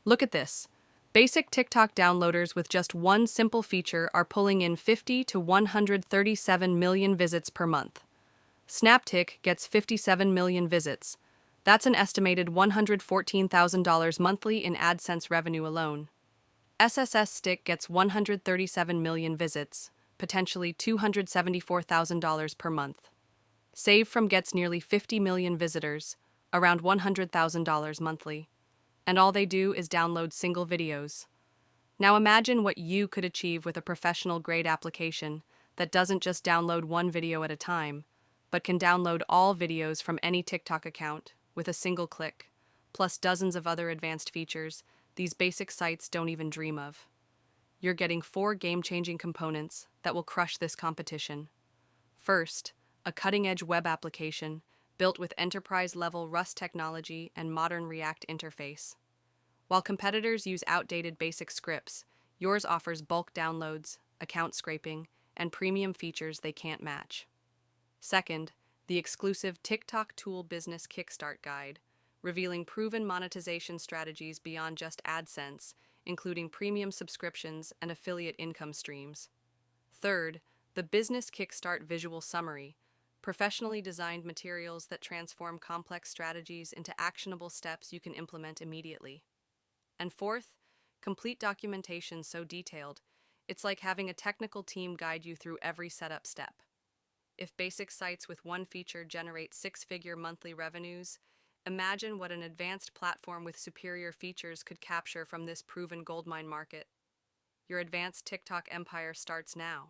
Look at this. Basic TikTok downloaders with just one simple feature are pulling in 50 to 137 million visits per month. SnapTik gets 57 million visits. That's an estimated $114,000 monthly in AdSense revenue alone. SSS Stick gets 137 million visits, potentially $274,000 per month. Save From gets nearly 50 million visitors, around $100,000 monthly. And all they do is download single videos. Now imagine what you could achieve with a professional-grade application that doesn't just download one video at a time, but can download all videos from any TikTok account with a single click, plus dozens of other advanced features these basic sites don't even dream of. You're getting 4 game-changing components that will crush this competition. First, a cutting-edge web application built with enterprise-level Rust technology and modern React interface. While competitors use outdated basic scripts, yours offers bulk downloads, account scraping, and premium features they can't match. Second, the exclusive TikTok Tool Business Kickstart Guide, revealing proven monetization strategies beyond just AdSense, including premium subscriptions and affiliate income streams. Third, the Business Kickstart Visual Summary, professionally designed materials that transform complex strategies into actionable steps you can implement immediately. And fourth, complete documentation so detailed, it's like having a technical team guide you through every setup step. If basic sites with one feature generate 6-figure monthly revenues, imagine what an advanced platform with superior features could capture from this proven goldmine market. Your advanced TikTok empire starts now.